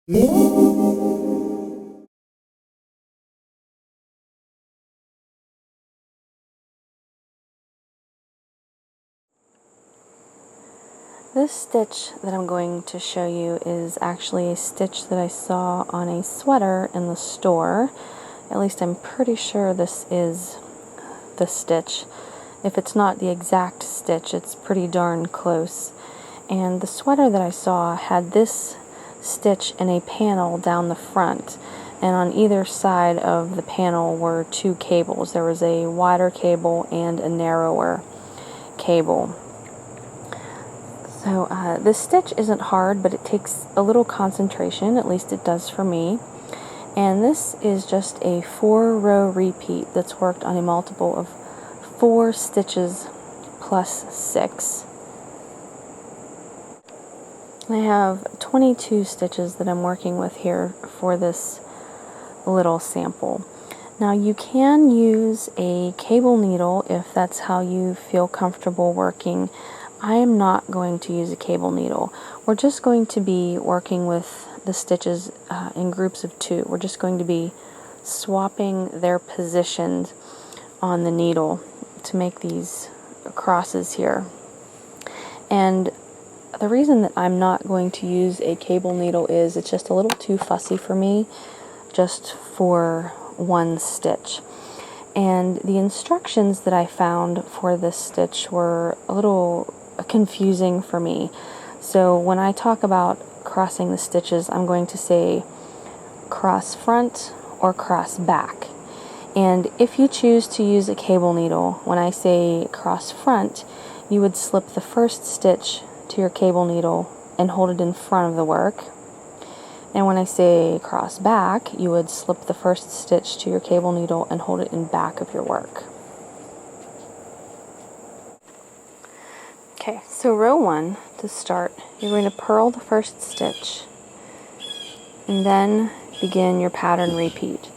This stitch that I'm going to show you is actually a stitch that I saw on a sweater in the store. At least I'm pretty sure this is the stitch. If it's not the exact stitch, it's pretty darn close. And the sweater that I saw had this stitch in a panel down the front, and on either side of the panel were two cables. There was a wider cable and a narrower cable. So this stitch isn't hard, but it takes a little concentration, at least it does for me. And this is just a 4-row repeat that's worked on a multiple of 4 stitches plus 6. I have 22 stitches that I'm working with here for this little sample. Now you can use a cable needle if that's how you feel comfortable working. I am not going to use a cable needle. We're just going to be working with the stitches in groups of 2. We're just going to be swapping their positions on the needle to make these crosses here. And the reason that I'm not going to use a cable needle is it's just a little too fussy for me, just for one stitch. And the instructions that I found for this stitch were a little confusing for me. So when I talk about crossing the stitches, I'm going to say cross front or cross back. And if you choose to use a cable needle, when I say cross front, you would slip the first stitch to your cable needle and hold it in front of the work. And when I say cross back, you would slip the first stitch to your cable needle and hold it in back of your work. Okay, so row 1, to start, you're going to purl the first stitch and then begin your pattern repeat.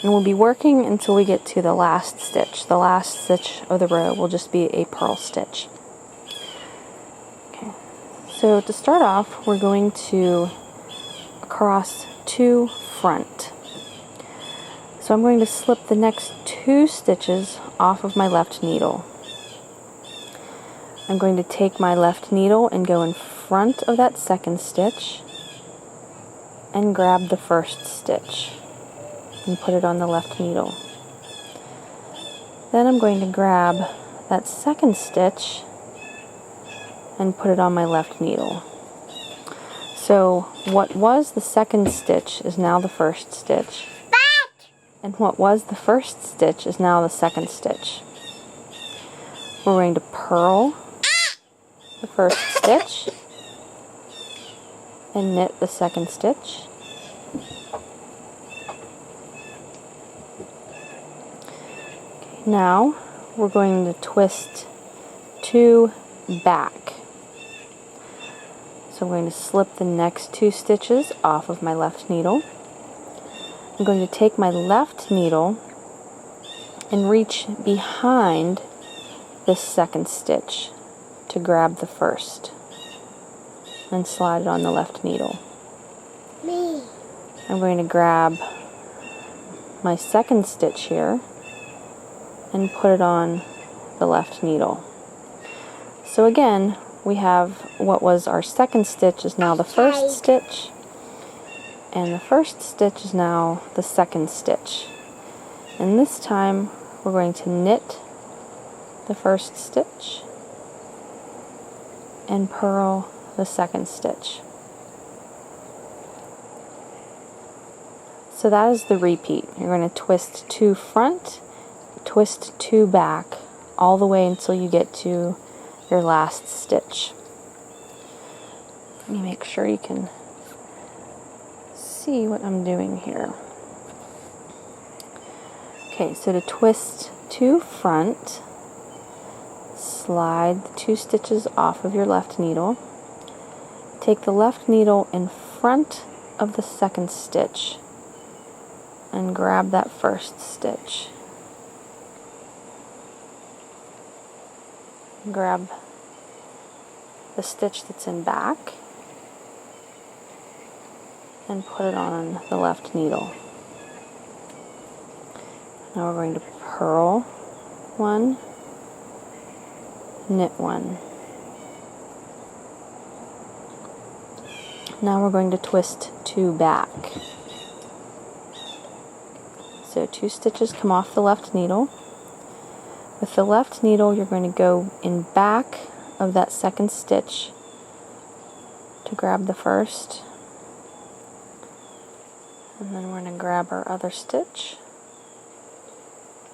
And we'll be working until we get to the last stitch. The last stitch of the row will just be a purl stitch. Okay, so to start off, we're going to cross 2 front. So I'm going to slip the next 2 stitches off of my left needle. I'm going to take my left needle and go in front of that second stitch and grab the first stitch and put it on the left needle. Then I'm going to grab that second stitch and put it on my left needle. So what was the second stitch is now the first stitch. And what was the first stitch is now the second stitch. We're going to purl the first stitch and knit the second stitch. Okay, now we're going to twist 2 back. So I'm going to slip the next 2 stitches off of my left needle. I'm going to take my left needle and reach behind this second stitch to grab the first and slide it on the left needle. I'm going to grab my second stitch here and put it on the left needle. So again, we have what was our second stitch is now the first stitch, and the first stitch is now the second stitch. And this time we're going to knit the first stitch and purl the second stitch. So that is the repeat. You're going to twist 2 front, twist 2 back, all the way until you get to your last stitch. Let me make sure you can see what I'm doing here. Okay, so to twist 2 front, slide the 2 stitches off of your left needle. Take the left needle in front of the second stitch and grab that first stitch. Grab the stitch that's in back and put it on the left needle. Now we're going to purl one, knit one. Now we're going to twist 2 back. So 2 stitches come off the left needle. With the left needle, you're going to go in back of that second stitch to grab the first. And then we're going to grab our other stitch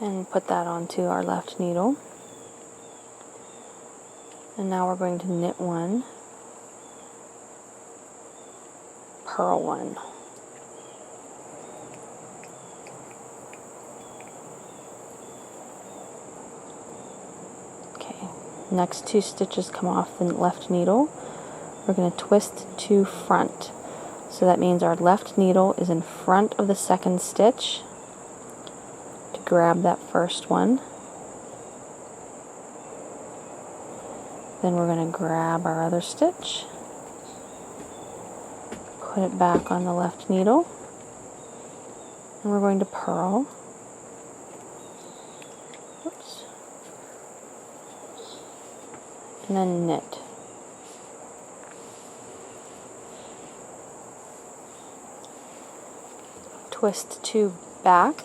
and put that onto our left needle. And now we're going to knit one, purl one. Okay, next 2 stitches come off the left needle. We're going to twist to front. So that means our left needle is in front of the second stitch to grab that first one. Then we're going to grab our other stitch, put it back on the left needle, and we're going to purl. Oops. And then knit. Twist 2 back.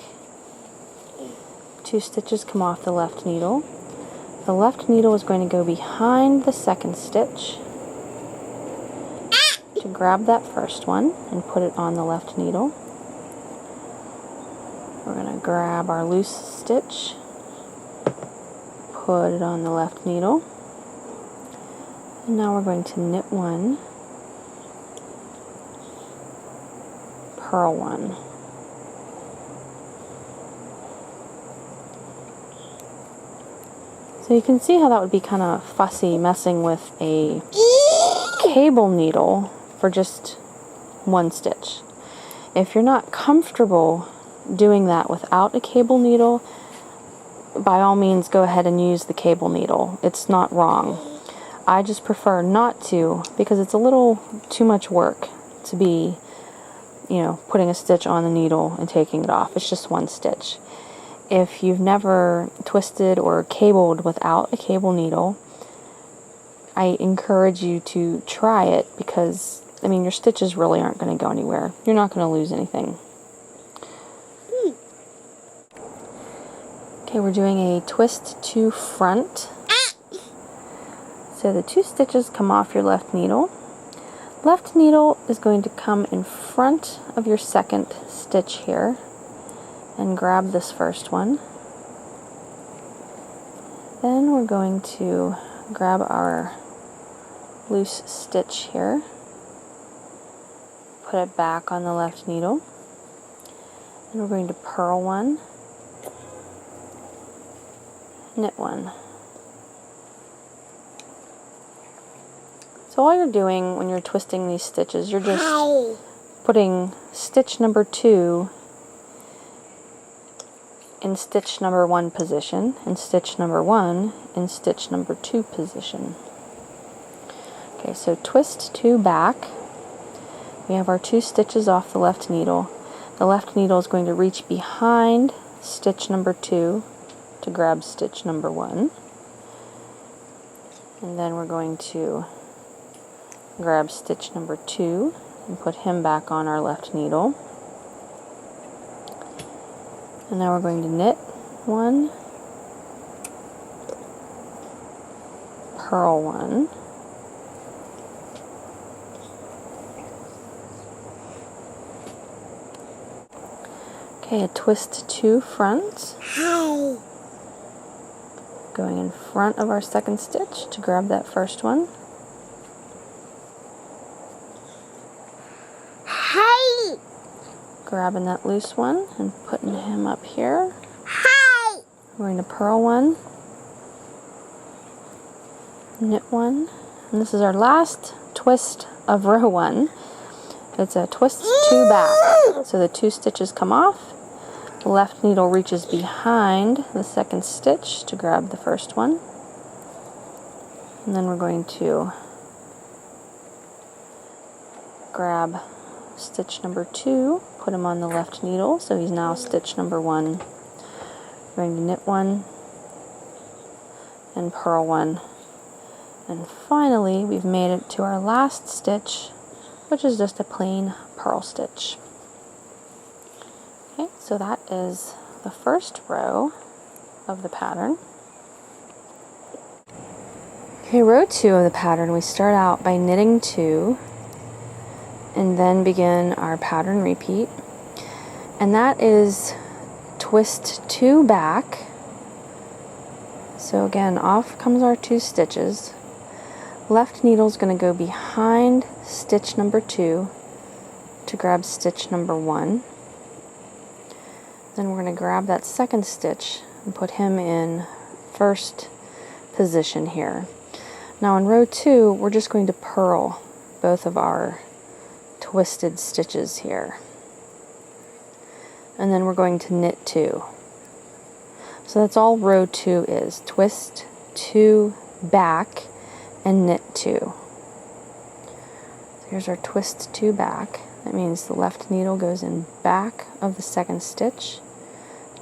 2 stitches come off the left needle. The left needle is going to go behind the second stitch to grab that first one and put it on the left needle. We're going to grab our loose stitch, put it on the left needle, and now we're going to knit one, purl one. So you can see how that would be kind of fussy messing with a cable needle for just 1 stitch. If you're not comfortable doing that without a cable needle, by all means go ahead and use the cable needle. It's not wrong. I just prefer not to because it's a little too much work to be, putting a stitch on the needle and taking it off. It's just 1 stitch. If you've never twisted or cabled without a cable needle, I encourage you to try it because, your stitches really aren't going to go anywhere. You're not going to lose anything. Okay, we're doing a twist to front. So the 2 stitches come off your left needle. Left needle is going to come in front of your second stitch here and grab this first one. Then we're going to grab our loose stitch here, put it back on the left needle, and we're going to purl one, knit one. So all you're doing when you're twisting these stitches, you're just putting stitch number 2 in stitch number 1 position, and stitch number 1 in stitch number 2 position. Okay, so twist 2 back. We have our 2 stitches off the left needle. The left needle is going to reach behind stitch number 2 to grab stitch number 1. And then we're going to grab stitch number 2 and put him back on our left needle. And now we're going to knit one, purl one, okay, a twist to front, going in front of our second stitch to grab that first one. Grabbing that loose one and putting him up here. We're going to purl one, knit one, and this is our last twist of row 1. It's a twist 2 back. So the 2 stitches come off. The left needle reaches behind the second stitch to grab the first one. And then we're going to grab stitch number 2, put him on the left needle, so he's now stitch number 1. We're going to knit 1 and purl 1. And finally, we've made it to our last stitch, which is just a plain purl stitch. Okay, so that is the first row of the pattern. Okay, row 2 of the pattern, we start out by knitting 2 and then begin our pattern repeat. And that is twist 2 back. So again, off comes our 2 stitches. Left needle is going to go behind stitch number 2 to grab stitch number 1. Then we're going to grab that second stitch and put him in first position here. Now in row 2, we're just going to purl both of our twisted stitches here. And then we're going to knit 2. So that's all row 2 is. Twist 2 back and knit 2. So here's our twist 2 back. That means the left needle goes in back of the second stitch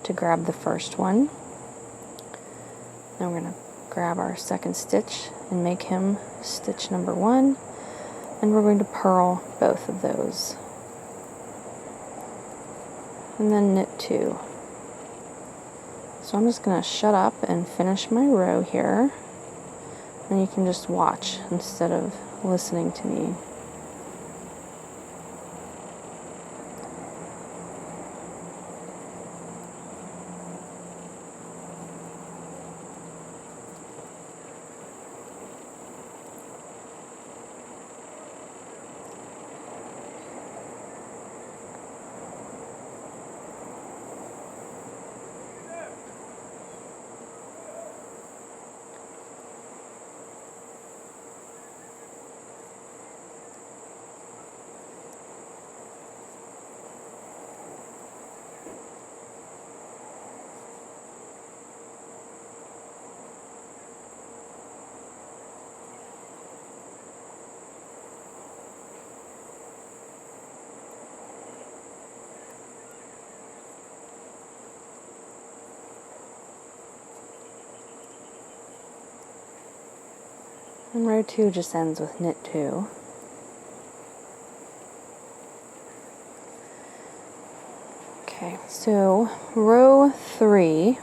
to grab the first one. Now we're going to grab our second stitch and make him stitch number 1, and we're going to purl both of those. And then knit 2. So I'm just going to shut up and finish my row here, and you can just watch instead of listening to me. And row 2 just ends with knit 2. Okay, so row 3,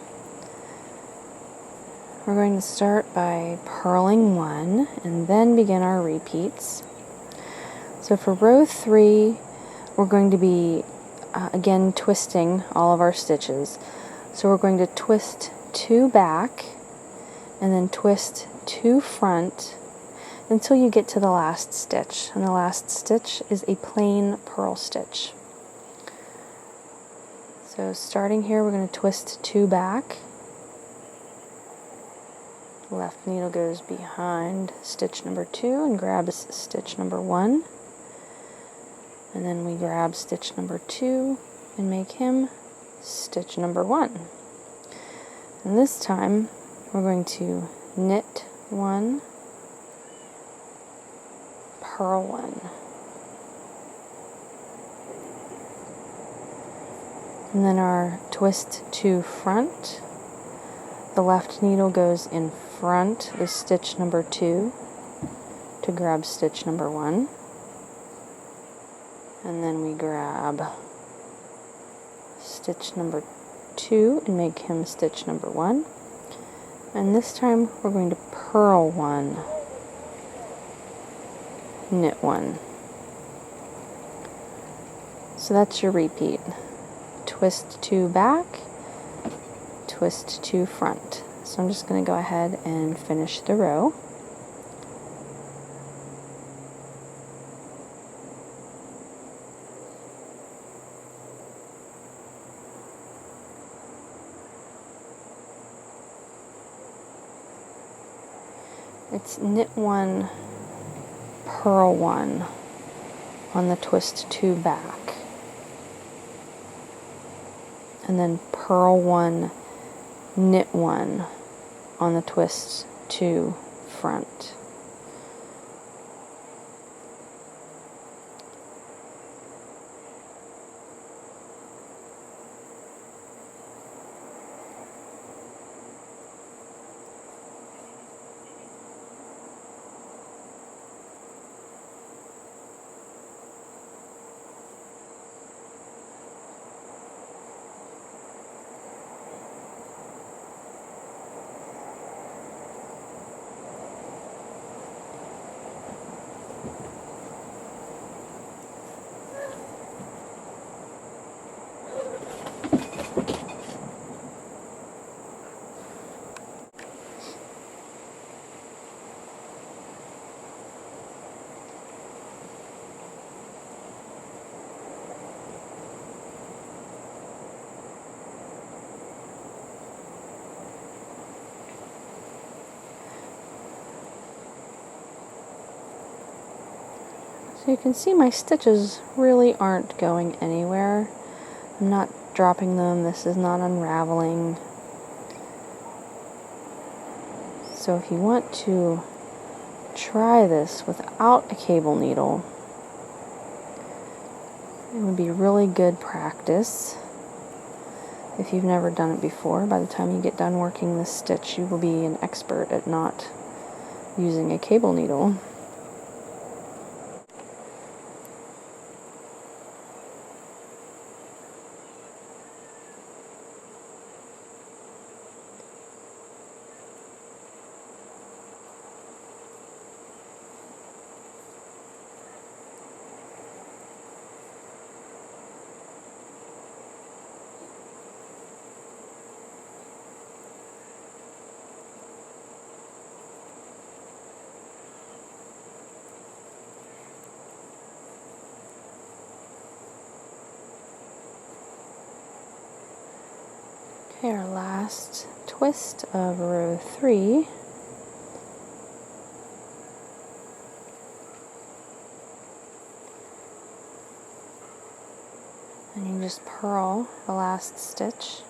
we're going to start by purling 1 and then begin our repeats. So for row 3, we're going to be again twisting all of our stitches. So we're going to twist 2 back and then twist 2 front until you get to the last stitch. And the last stitch is a plain purl stitch. So starting here, we're going to twist 2 back. Left needle goes behind stitch number 2 and grabs stitch number 1. And then we grab stitch number 2 and make him stitch number 1. And this time, we're going to knit 1, purl 1. And then our twist 2 front. The left needle goes in front with stitch number 2 to grab stitch number 1. And then we grab stitch number 2 and make him stitch number 1. And this time we're going to purl 1, knit 1. So that's your repeat. Twist 2 back, twist 2 front. So I'm just going to go ahead and finish the row. It's knit 1, purl 1 on the twist 2 back. And then purl 1, knit 1 on the twist 2 front. So you can see my stitches really aren't going anywhere. I'm not dropping them. This is not unraveling. So if you want to try this without a cable needle, it would be really good practice. If you've never done it before, by the time you get done working this stitch, you will be an expert at not using a cable needle. Okay, our last twist of row 3. And you just purl the last stitch.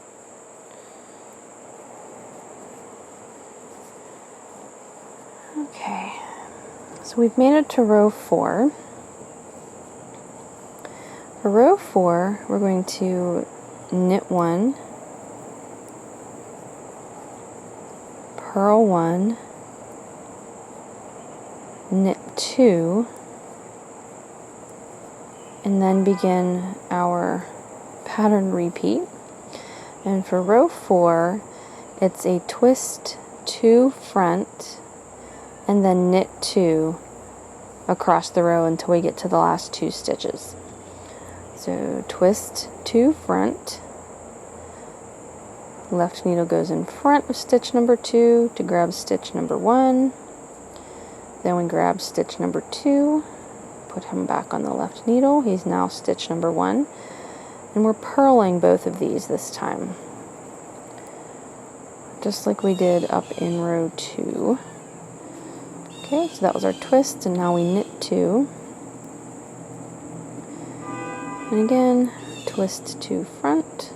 Okay, so we've made it to row 4. For row 4, we're going to knit 1, purl 1, knit 2, and then begin our pattern repeat. And for row 4, it's a twist 2 front and then knit 2 across the row until we get to the last 2 stitches. So twist 2 front, left needle goes in front of stitch number 2 to grab stitch number 1, then we grab stitch number 2, put him back on the left needle, he's now stitch number 1, and we're purling both of these this time, just like we did up in row 2. Okay, so that was our twist, and now we knit 2, and again, twist 2 front,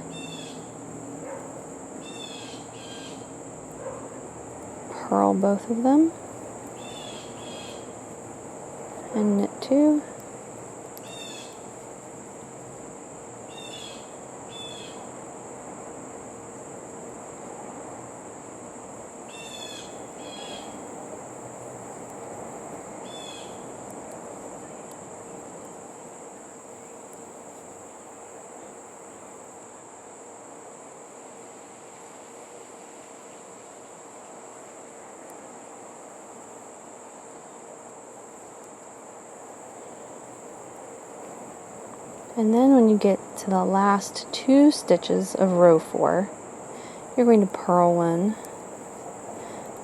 purl both of them, and knit 2, and then when you get to the last 2 stitches of row 4, you're going to purl 1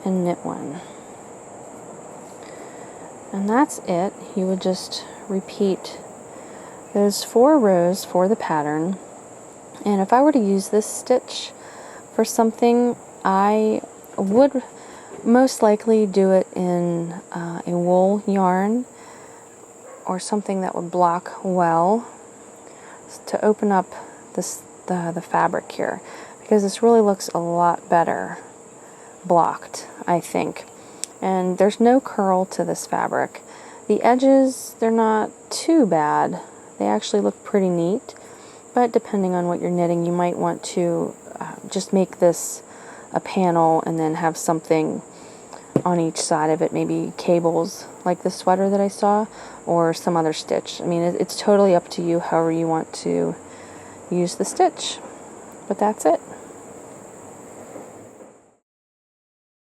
and knit 1. And that's it. You would just repeat those 4 rows for the pattern. And if I were to use this stitch for something, I would most likely do it in a wool yarn or something that would block well to open up the fabric here, because this really looks a lot better blocked, I think. And there's no curl to this fabric. The edges, they're not too bad. They actually look pretty neat, but depending on what you're knitting, you might want to just make this a panel and then have something on each side of it, maybe cables like the sweater that I saw, or some other stitch. I mean, it's totally up to you however you want to use the stitch, but that's it.